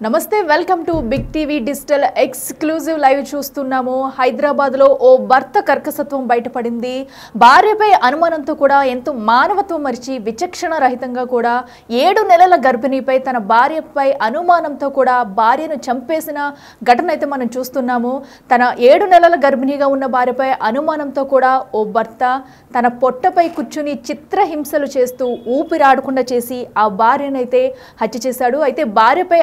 నమస్తే welcome to big TV digital exclusive live చూస్తున్నాము. హైదరాబాద్ లో ఓ భర్త కర్కసత్వం బయటపడింది. భార్యపై అనుమానంతో కూడా ఎంతో మానవత్వం మరిచి విచక్షణ రహితంగా కూడా 7 నెలల గర్భిణీపై తన భార్యపై అనుమానంతో కూడా భార్యను చంపేసిన ఘటన అయితే మనం చూస్తున్నాము. తన 7 నెలల గర్భిణీగా ఉన్న భార్యపై అనుమానంతో కూడా ఓ భర్త తన పొట్టపై కూర్చుని చిత్రహింసలు చేస్తూ ఊపిరాడకుండా చేసి ఆ భార్యనైతే హత్య చేశాడు. అయితే భార్యపై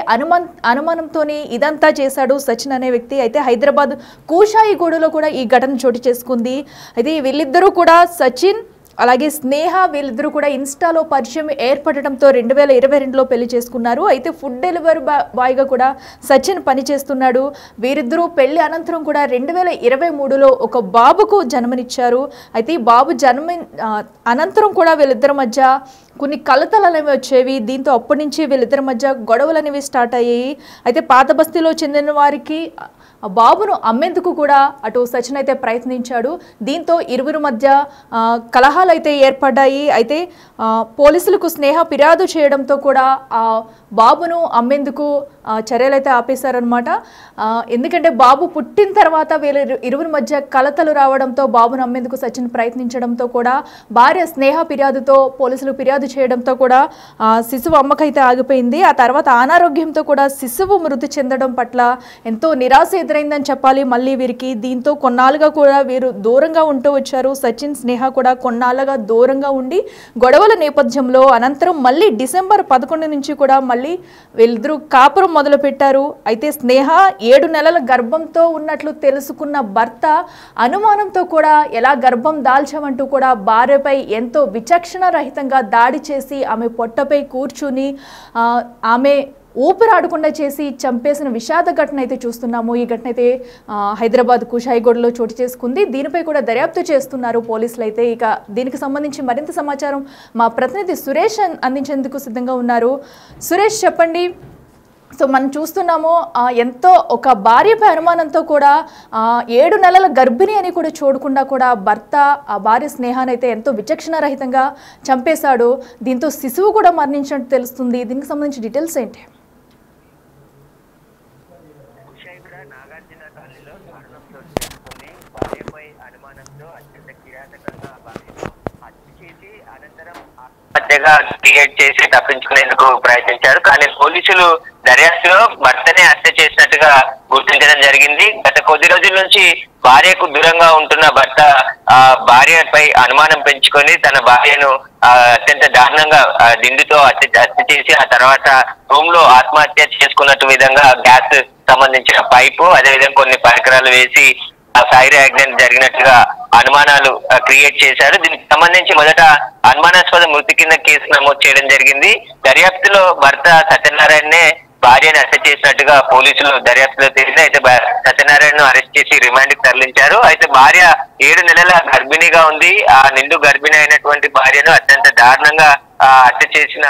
అనుమానంతోనే ఇదంతా చేశాడు సచిన్ అనే వ్యక్తి. అయితే హైదరాబాద్ కూషాయిగూడలో కూడా ఈ ఘటన చోటు చేసుకుంది. అయితే వీళ్ళిద్దరూ కూడా సచిన్ అలాగే స్నేహ వీళ్ళిద్దరూ కూడా ఇన్స్టాలో పరిచయం ఏర్పడటంతో 2022లో పెళ్లి చేసుకున్నారు. అయితే ఫుడ్ డెలివరీ బాయ్గా కూడా సచిన్ పనిచేస్తున్నాడు. వీరిద్దరూ పెళ్లి అనంతరం కూడా 2023లో ఒక బాబుకు జన్మనిచ్చారు. అయితే ఈ బాబు అనంతరం కూడా వీళ్ళిద్దరి మధ్య కొన్ని కలతలు అనేవి వచ్చేవి. దీంతో అప్పటి నుంచి వీళ్ళిద్దరి మధ్య గొడవలు అనేవి స్టార్ట్ అయ్యాయి. అయితే పాత బస్తీలో చెందిన వారికి ఆ బాబును అమ్మేందుకు కూడా అటు సచిన్ అయితే ప్రయత్నించాడు. దీంతో ఇరువురి మధ్య కలహాలు అయితే ఏర్పడ్డాయి. అయితే పోలీసులకు స్నేహ ఫిర్యాదు చేయడంతో కూడా ఆ బాబును అమ్మేందుకు చర్యలు అయితే ఆపేశారనమాట. ఎందుకంటే బాబు పుట్టిన తర్వాత వీళ్ళ ఇరువురి మధ్య కలతలు రావడంతో బాబును అమ్మేందుకు సచిన్ ప్రయత్నించడంతో కూడా భార్య స్నేహ ఫిర్యాదుతో పోలీసులు ఫిర్యాదు చేయడంతో కూడా శిశువు అమ్మకైతే ఆగిపోయింది. ఆ తర్వాత అనారోగ్యంతో కూడా శిశువు మృతి చెందడం పట్ల ఎంతో నిరాశ ఎదురైందని చెప్పాలి మళ్ళీ వీరికి. దీంతో కొన్నాళ్ళుగా కూడా వీరు దూరంగా ఉంటూ వచ్చారు. సచిన్ స్నేహ కూడా కొన్నాళ్ళుగా దూరంగా ఉండి గొడవల నేపథ్యంలో అనంతరం మళ్ళీ డిసెంబర్ 11 నుంచి కూడా మళ్ళీ వీళ్ళిద్దరూ కాపురం మొదలు పెట్టారు. అయితే స్నేహ 7 నెలల గర్భంతో ఉన్నట్లు తెలుసుకున్న భర్త అనుమానంతో కూడా ఎలా గర్భం దాల్చామంటూ కూడా భార్యపై ఎంతో విచక్షణ రహితంగా దాడి చేసి ఆమె పొట్టపై కూర్చుని ఆమె ఊపిరాడకుండా చేసి చంపేసిన విషాద ఘటన అయితే చూస్తున్నాము. ఈ ఘటన అయితే హైదరాబాద్ కుషాయిగూడలో చోటు చేసుకుంది. దీనిపై కూడా దర్యాప్తు చేస్తున్నారు పోలీసులు. అయితే ఇక దీనికి సంబంధించి మరింత సమాచారం మా ప్రతినిధి సురేష్ అందించేందుకు సిద్ధంగా ఉన్నారు. సురేష్ చెప్పండి. సో మనం చూస్తున్నాము ఎంతో ఒక భార్యపై అనుమానంతో కూడా 7 నెలల గర్భిణి అని కూడా చూడకుండా కూడా భర్త ఆ భార్య స్నేహానైతే ఎంతో విచక్షణ రహితంగా చంపేశాడు. దీంతో శిశువు కూడా మరణించినట్టు తెలుస్తుంది. దీనికి సంబంధించి డీటెయిల్స్ ఏంటి? హత్యగా క్రియేట్ చేసి తప్పించుకునేందుకు ప్రయత్నించారు. కానీ పోలీసులు దర్యాప్తులో భర్తనే హత్య చేసినట్టుగా గుర్తించడం జరిగింది. గత కొద్ది రోజుల నుంచి భార్యకు దూరంగా ఉంటున్న భర్త ఆ భార్యపై అనుమానం పెంచుకొని తన భార్యను అత్యంత దారుణంగా దిండుతో హత్య చేసి ఆ తర్వాత రూమ్ లో ఆత్మహత్య చేసుకున్నట్టు విధంగా గ్యాస్ సంబంధించిన పైపు అదేవిధంగా కొన్ని పరికరాలు వేసి ఫైర్ యాక్సిడెంట్ జరిగినట్టుగా అనుమానాలు క్రియేట్ చేశారు. దీనికి సంబంధించి మొదట అనుమానాస్పద మృతి కింద కేసు నమోదు చేయడం జరిగింది. దర్యాప్తులో భర్త సత్యనారాయణనే భార్యను హత్య చేసినట్టుగా పోలీసులు దర్యాప్తులో తేలింది. అయితే సత్యనారాయణను అరెస్ట్ చేసి రిమాండ్ కి తరలించారు. అయితే భార్య 7 నెలల గర్భిణిగా ఉంది. ఆ నిండు గర్భిణి అయినటువంటి భార్యను అత్యంత దారుణంగా హత్య చేసిన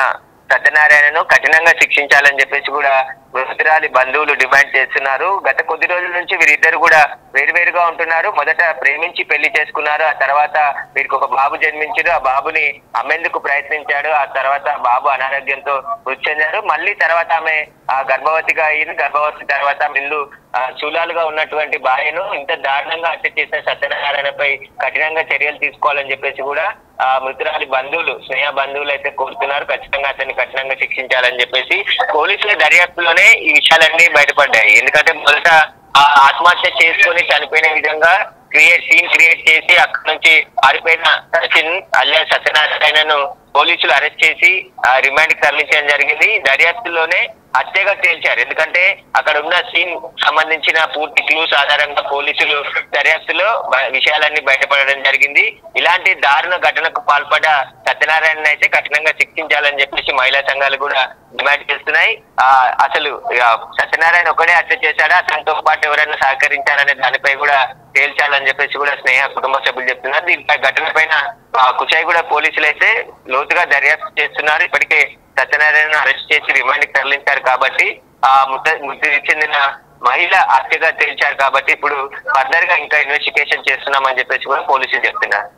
సత్యనారాయణను కఠినంగా శిక్షించాలని చెప్పేసి కూడా మృతురాలి బంధువులు డిమాండ్ చేస్తున్నారు. గత కొద్ది రోజుల నుంచి వీరిద్దరు కూడా వేరువేరుగా ఉంటున్నారు. మొదట ప్రేమించి పెళ్లి చేసుకున్నారు. ఆ తర్వాత వీరికి ఒక బాబు జన్మించారు. ఆ బాబుని అమ్మేందుకు ప్రయత్నించాడు. ఆ తర్వాత బాబు అనారోగ్యంతో మృతి చెందారు. మళ్ళీ తర్వాత ఆమె గర్భవతిగా అయింది. గర్భవతి తర్వాత ఇల్లు చూలాలుగా ఉన్నటువంటి భార్యను ఇంత దారుణంగా హత్య చేసిన సత్యనారాయణపై కఠినంగా చర్యలు తీసుకోవాలని చెప్పేసి కూడా మృతురాలి బంధువులు స్నేహ బంధువులు అయితే కోరుతున్నారు. ఖచ్చితంగా అతన్ని కఠినంగా శిక్షించాలని చెప్పేసి పోలీసుల దర్యాప్తులోనే ఈ విషయాలన్నీ బయటపడ్డాయి. ఎందుకంటే మొదట ఆత్మహత్య చేసుకొని చనిపోయిన విధంగా సీన్ క్రియేట్ చేసి అక్కడి నుంచి పారిపోయిన సచిన్ అలియా సత్యనారాయణను పోలీసులు అరెస్ట్ చేసి రిమాండ్ కి తరలించడం జరిగింది. దర్యాప్తులోనే హత్యగా తేల్చారు. ఎందుకంటే అక్కడ ఉన్న సీన్ సంబంధించిన పూర్తి క్లూస్ ఆధారంగా పోలీసులు దర్యాప్తులో విషయాలన్నీ బయటపడడం జరిగింది. ఇలాంటి దారుణ ఘటనకు పాల్పడ్డ సత్యనారాయణ అయితే కఠినంగా శిక్షించాలని చెప్పేసి మహిళా సంఘాలు కూడా డిమాండ్ చేస్తున్నాయి. అసలు సత్యనారాయణ ఒకడే హత్య చేశాడా, అతనితో పాటు ఎవరైనా సహకరించారనే దానిపై కూడా తేల్చాలని చెప్పేసి కూడా స్నేహ కుటుంబ సభ్యులు చెప్తున్నారు. దీనిపై ఘటన పైన కుషాయిగూడ పోలీసులు అయితే లోతుగా దర్యాప్తు చేస్తున్నారు. ఇప్పటికే సత్యనారాయణ అరెస్ట్ చేసి రిమాండ్ కి తరలించారు కాబట్టి మృతి చెందిన మహిళ హత్యగా తేల్చారు కాబట్టి ఇప్పుడు ఫర్దర్ గా ఇంకా ఇన్వెస్టిగేషన్ చేస్తున్నామని చెప్పేసి కూడా పోలీసులు చెప్తున్నారు.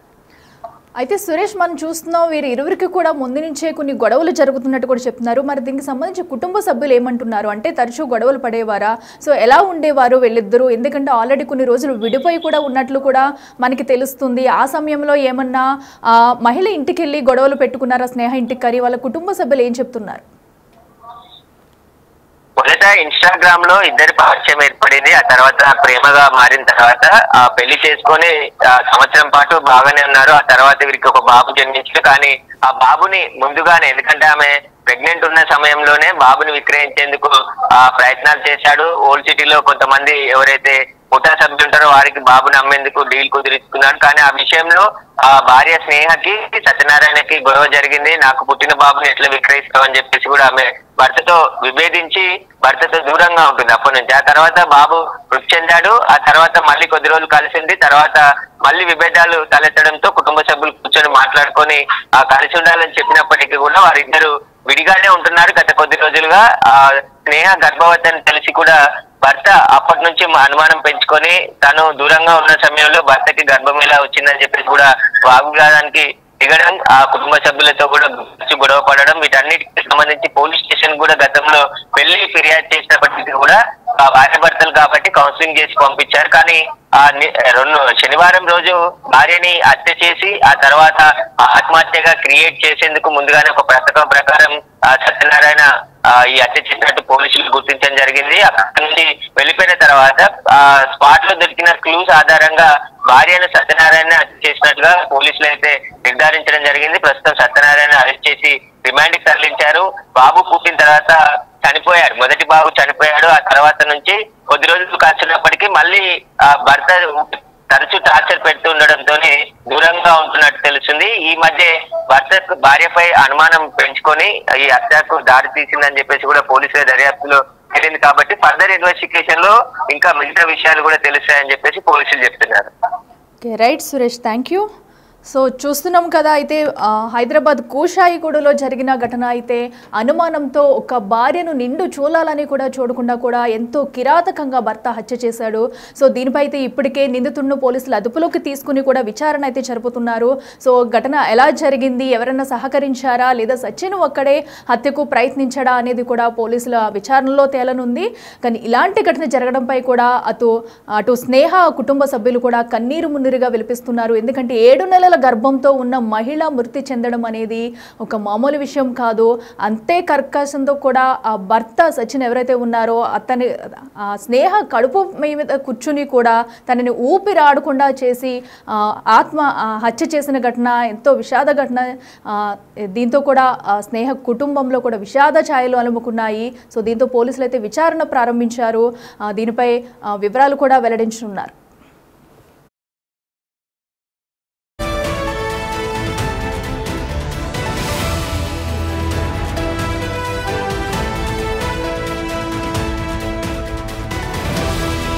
అయితే సురేష్, మనం చూస్తున్నాం వీరి ఇరువురికి కూడా ముందు నుంచే కొన్ని గొడవలు జరుగుతున్నట్టు కూడా చెప్తున్నారు. మరి దీనికి సంబంధించి కుటుంబ సభ్యులు ఏమంటున్నారు? అంటే తరచూ గొడవలు పడేవారా? సో ఎలా ఉండేవారు వీళ్ళిద్దరూ? ఎందుకంటే ఆల్రెడీ కొన్ని రోజులు విడిపోయి కూడా ఉన్నట్లు కూడా మనకి తెలుస్తుంది. ఆ సమయంలో ఏమన్నా మహిళ ఇంటికి వెళ్ళి గొడవలు పెట్టుకున్నారా స్నేహ ఇంటికి? కరి వాళ్ళ కుటుంబ సభ్యులు ఏం చెప్తున్నారు? మొదట ఇన్స్టాగ్రామ్ లో ఇద్దరి పరిచయం ఏర్పడింది. ఆ తర్వాత ప్రేమగా మారిన తర్వాత పెళ్లి చేసుకొని సంవత్సరం పాటు బాగానే ఉన్నారు. ఆ తర్వాత వీరికి ఒక బాబు జన్మించారు. కానీ ఆ బాబుని ముందుగానే, ఎందుకంటే ఆమె ప్రెగ్నెంట్ ఉన్న సమయంలోనే బాబుని విక్రయించేందుకు ప్రయత్నాలు చేశాడు. ఓల్డ్ సిటీలో కొంతమంది ఎవరైతే ముఠా సభ్యులు ఉంటారో వారికి బాబుని అమ్మేందుకు డీల్ కుదిరించుకున్నాడు. కానీ ఆ విషయంలో ఆ భార్య స్నేహకి సత్యనారాయణకి గొడవ జరిగింది. నాకు పుట్టిన బాబుని ఎట్లా విక్రయిస్తామని చెప్పేసి కూడా ఆమె భర్తతో విభేదించి భర్తతో దూరంగా ఉంటుంది అప్పటి నుంచి. ఆ తర్వాత బాబు మృతి చెందాడు. ఆ తర్వాత మళ్ళీ కొద్ది రోజులు కలిసింది. తర్వాత మళ్ళీ విభేదాలు తలెత్తడంతో కుటుంబ సభ్యులు కూర్చొని మాట్లాడుకొని కలిసి ఉండాలని చెప్పినప్పటికీ కూడా వారిద్దరు విడిగానే ఉంటున్నారు గత కొద్ది రోజులుగా. స్నేహ గర్భవతి అని తెలిసి కూడా భర్త అప్పటి నుంచి అనుమానం పెంచుకొని తను దూరంగా ఉన్న సమయంలో భర్తకి గర్భం ఎలా వచ్చిందని చెప్పేసి కూడా వాగ్వాదానికి దిగడం, ఆ కుటుంబ సభ్యులతో కూడా గొడవ పడడం, వీటన్నిటికి సంబంధించి పోలీస్ స్టేషన్ కూడా గతంలో వెళ్లి ఫిర్యాదు చేసినప్పటికీ కూడా భార్య భర్తలు కాబట్టి కౌన్సిలింగ్ చేసి పంపించారు. కానీ శనివారం రోజు భార్యని హత్య చేసి ఆ తర్వాత ఆత్మహత్యగా క్రియేట్ చేసేందుకు ముందుగానే ఒక పథకం ప్రకారం సత్యనారాయణ ఈ హత్య చేసినట్టు పోలీసులు గుర్తించడం జరిగింది. అక్కడి నుంచి వెళ్లిపోయిన తర్వాత స్పాట్ లో దొరికిన క్లూస్ ఆధారంగా భార్యను సత్యనారాయణ హత్య చేసినట్టుగా పోలీసులు అయితే నిర్ధారించడం జరిగింది. ప్రస్తుతం సత్యనారాయణ అరెస్ట్ చేసి రిమాండ్ కి తరలించారు. బాబు పుట్టిన తర్వాత చనిపోయాడు, మొదటి బాబు చనిపోయాడు. ఆ తర్వాత నుంచి కొద్ది రోజులు కాల్చినప్పటికీ మళ్ళీ భర్త తరచూ టార్చర్ పెడుతూ ఉండడంతోనే దూరంగా ఉంటున్నట్టు తెలుస్తుంది. ఈ మధ్య భార్యపై అనుమానం పెంచుకొని ఈ హత్యకు దారి తీసిందని చెప్పేసి కూడా పోలీసుల దర్యాప్తులో తెలియదు. కాబట్టి ఫర్దర్ ఇన్వెస్టిగేషన్ లో ఇంకా మిగతా విషయాలు కూడా తెలుస్తాయని చెప్పేసి పోలీసులు చెప్తున్నారు. Right Suresh, thank you. So చూస్తున్నాం కదా, అయితే హైదరాబాద్ కూషాయిగూడలో జరిగిన ఘటన అయితే అనుమానంతో ఒక భార్యను నిండు చూలాలని కూడా చూడకుండా కూడా ఎంతో కిరాతకంగా భర్త హత్య చేశాడు. సో దీనిపై అయితే ఇప్పటికే నిందితుడిని పోలీసులు అదుపులోకి తీసుకుని కూడా విచారణ అయితే జరుపుతున్నారు. సో ఘటన ఎలా జరిగింది, ఎవరైనా సహకరించారా లేదా సచిన్ ఒక్కడే హత్యకు ప్రయత్నించాడా అనేది కూడా పోలీసుల విచారణలో తేలనుంది. కానీ ఇలాంటి ఘటన జరగడంపై కూడా అటు స్నేహ కుటుంబ సభ్యులు కూడా కన్నీరు మున్నీరుగా విలిపిస్తున్నారు. ఎందుకంటే 7 నెలల గర్భంతో ఉన్న మహిళ మృతి చెందడం అనేది ఒక మామూలు విషయం కాదు. అంతే కర్కశంతో కూడా ఆ భర్త సచిన్ ఎవరైతే ఉన్నారో అతని స్నేహ కడుపు మీద కూర్చుని కూడా తనని ఊపిరాడకుండా చేసి హత్య చేసిన ఘటన ఎంతో విషాద ఘటన. దీంతో కూడా స్నేహ కుటుంబంలో కూడా విషాద ఛాయలు అలుముకున్నాయి. సో దీంతో పోలీసులు అయితే విచారణ ప్రారంభించారు. దీనిపై వివరాలు కూడా వెల్లడించనున్నారు.